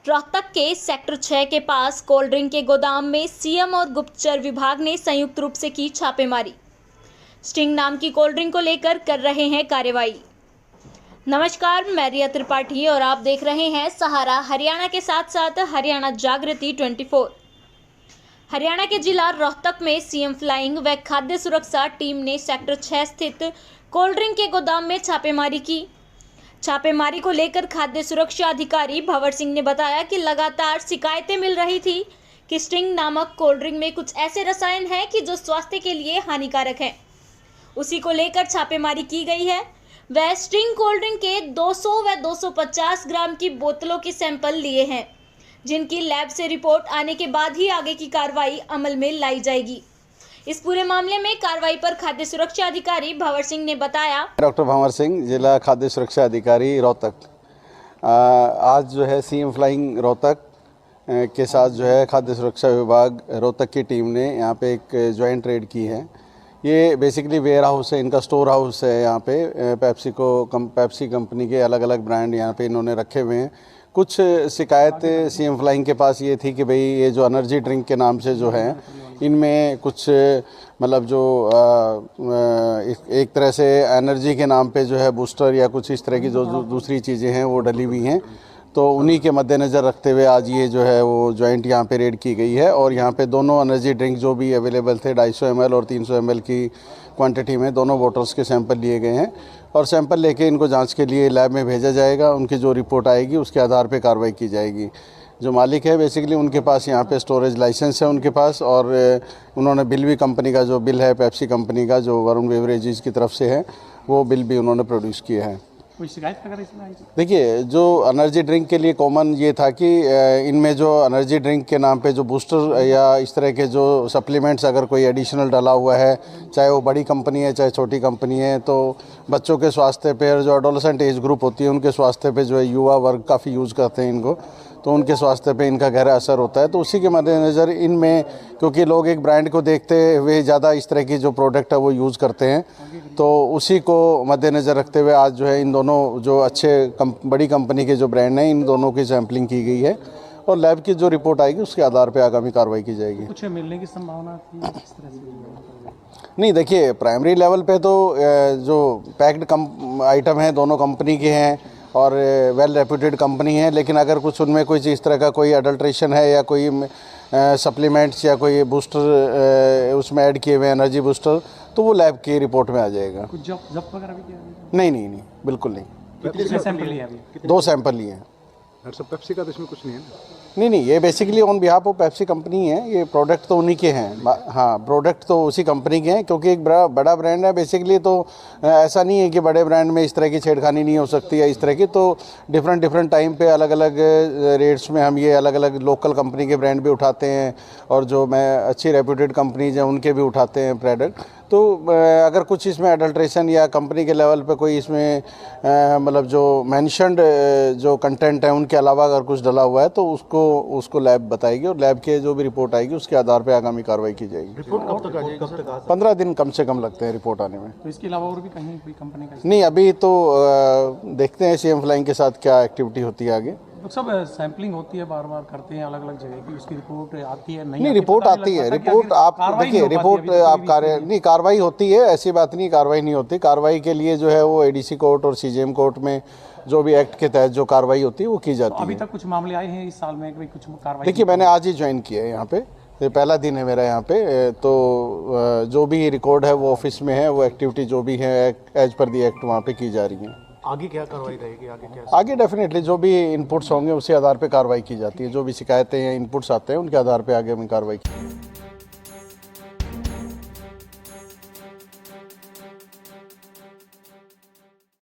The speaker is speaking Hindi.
रोहतक के सेक्टर 6 के पास कोल्ड ड्रिंक के गोदाम में सीएम और गुप्तचर विभाग ने संयुक्त रूप से की छापेमारी। स्टिंग नाम की कोल्ड ड्रिंक को लेकर कर रहे हैं कार्रवाई। नमस्कार, मैं रिया त्रिपाठी और आप देख रहे हैं सहारा हरियाणा के साथ साथ हरियाणा जागृति 24। हरियाणा के जिला रोहतक में सीएम फ्लाइंग व खाद्य सुरक्षा टीम ने सेक्टर 6 स्थित कोल्ड ड्रिंक के गोदाम में छापेमारी की। छापेमारी को लेकर खाद्य सुरक्षा अधिकारी भंवर सिंह ने बताया कि लगातार शिकायतें मिल रही थी कि स्टिंग नामक कोल्ड ड्रिंक में कुछ ऐसे रसायन हैं कि जो स्वास्थ्य के लिए हानिकारक हैं। उसी को लेकर छापेमारी की गई है। वह स्टिंग कोल्ड ड्रिंक के 200 व 250 ग्राम की बोतलों के सैंपल लिए हैं, जिनकी लैब से रिपोर्ट आने के बाद ही आगे की कार्रवाई अमल में लाई जाएगी। इस पूरे मामले में कार्रवाई पर खाद्य सुरक्षा अधिकारी भंवर सिंह ने बताया। डॉक्टर भंवर सिंह, जिला खाद्य सुरक्षा अधिकारी रोहतक। आज जो है सीएम फ्लाइंग रोहतक के साथ जो है खाद्य सुरक्षा विभाग रोहतक की टीम ने यहाँ पे एक ज्वाइंट रेड की है। ये बेसिकली वेयर हाउस है, इनका स्टोर हाउस है। यहाँ पे पेप्सी कंपनी के अलग अलग ब्रांड यहाँ पे इन्होंने रखे हुए हैं। कुछ शिकायत सीएम फ्लाइंग के पास ये थी कि भाई ये जो एनर्जी ड्रिंक के नाम से जो है इनमें कुछ मतलब जो एक तरह से एनर्जी के नाम पे जो है बूस्टर या कुछ इस तरह की जो दूसरी चीज़ें हैं वो डली हुई हैं। तो उन्हीं के मद्देनज़र रखते हुए आज ये जो है वो जॉइंट यहाँ पे रेड की गई है और यहाँ पे दोनों एनर्जी ड्रिंक जो भी अवेलेबल थे 250 ml और 300 ml की क्वांटिटी में दोनों बोतल्स के सैंपल लिए गए हैं और सैंपल लेके इनको जांच के लिए लैब में भेजा जाएगा। उनकी जो रिपोर्ट आएगी उसके आधार पे कार्रवाई की जाएगी। जो मालिक है बेसिकली उनके पास यहाँ पे स्टोरेज लाइसेंस है उनके पास, और उन्होंने बिल भी कंपनी का जो बिल है पेप्सी कंपनी का जो वरुण बेवरेजेस की तरफ से है वो बिल भी उन्होंने प्रोड्यूस किया है। कोई शिकायत वगैरह इसमें आई? देखिए, जो एनर्जी ड्रिंक के लिए कॉमन ये था कि इनमें जो एनर्जी ड्रिंक के नाम पे जो बूस्टर या इस तरह के जो सप्लीमेंट्स अगर कोई एडिशनल डाला हुआ है, चाहे वो बड़ी कंपनी है चाहे छोटी कंपनी है, तो बच्चों के स्वास्थ्य पे और जो एडोलेसेंट एज ग्रुप होती है उनके स्वास्थ्य पे जो है युवा वर्ग काफ़ी यूज़ करते हैं इनको, तो उनके स्वास्थ्य पे इनका गहरा असर होता है। तो उसी के मद्देनज़र इनमें क्योंकि लोग एक ब्रांड को देखते हुए ज़्यादा इस तरह की जो प्रोडक्ट है वो यूज़ करते हैं, तो उसी को मद्देनज़र रखते हुए आज जो है इन दोनों जो अच्छे बड़ी कंपनी के जो ब्रांड हैं इन दोनों की सैम्पलिंग की गई है और लैब की जो रिपोर्ट आएगी उसके आधार पर आगामी कार्रवाई की जाएगी। कुछ मिलने की संभावना थी इस तरह से? नहीं, देखिए प्राइमरी लेवल पे तो जो पैक्ड आइटम हैं दोनों कंपनी के हैं और वेल रेप्यूटेड कंपनी है, लेकिन अगर कुछ उनमें कोई इस तरह का कोई अडल्ट्रेशन है या कोई सप्लीमेंट्स या कोई बूस्टर उसमें ऐड किए हुए एनर्जी बूस्टर, तो वो लैब की रिपोर्ट में आ जाएगा। कुछ जब्त वगैरह भी किया? नहीं, बिल्कुल नहीं। कितने सैंपल लिए अभी? 2 सैंपल लिए हैं। पेप्सी का तो इसमें कुछ नहीं है ना? नहीं, ये basically on behalf of Pepsi company है। ये प्रोडक्ट तो उन्हीं के हैं। हाँ, प्रोडक्ट तो उसी कंपनी के हैं क्योंकि एक बड़ा ब्रांड है बेसिकली। तो ऐसा नहीं है कि बड़े ब्रांड में इस तरह की छेड़खानी नहीं हो सकती है इस तरह की। तो डिफरेंट टाइम पे अलग अलग रेट्स में हम ये अलग अलग लोकल कंपनी के ब्रांड भी उठाते हैं और जो अच्छी रेप्यूटेड कंपनीज हैं उनके भी उठाते हैं प्रोडक्ट। तो अगर कुछ इसमें अडल्ट्रेशन या कंपनी के लेवल पे कोई इसमें मतलब जो मेंशन्ड जो कंटेंट है उनके अलावा अगर कुछ डला हुआ है तो उसको लैब बताएगी और लैब के जो भी रिपोर्ट आएगी उसके आधार पे आगामी कार्रवाई की जाएगी। रिपोर्ट कब तक आ जाएगी? 15 दिन कम से कम लगते हैं रिपोर्ट आने में। तो इसके अलावा और भी कहीं कोई कंपनी का? नहीं, अभी तो देखते हैं सीएम फ्लाइंग के साथ क्या एक्टिविटी होती है आगे। तो सब सैंपलिंग होती है, बार करते हैं अलग अलग जगह की, उसकी रिपोर्ट आती है? नहीं, रिपोर्ट आती है। रिपोर्ट आप देखिए, रिपोर्ट आप कार्रवाई होती है, ऐसी बात नहीं कार्रवाई नहीं होती। कार्रवाई के लिए जो है वो एडीसी कोर्ट और सीजेएम कोर्ट में जो भी एक्ट के तहत जो कार्रवाई होती है वो की जाती है। अभी तक कुछ मामले आए हैं इस साल में कुछ कार्रवाई? देखिए, मैंने आज ही ज्वाइन किया है यहाँ पे, ये पहला दिन है मेरा यहाँ पे। तो जो भी रिकॉर्ड है वो ऑफिस में है, वो एक्टिविटी जो भी है एज पर दी एक्ट वहाँ पे की जा रही है। आगे क्या कार्रवाई रहेगी? आगे डेफिनेटली जो भी इनपुट्स होंगे उसी आधार पे कार्रवाई की जाती है। जो भी शिकायतें या इनपुट्स आते हैं उनके आधार पे आगे हम कार्रवाई की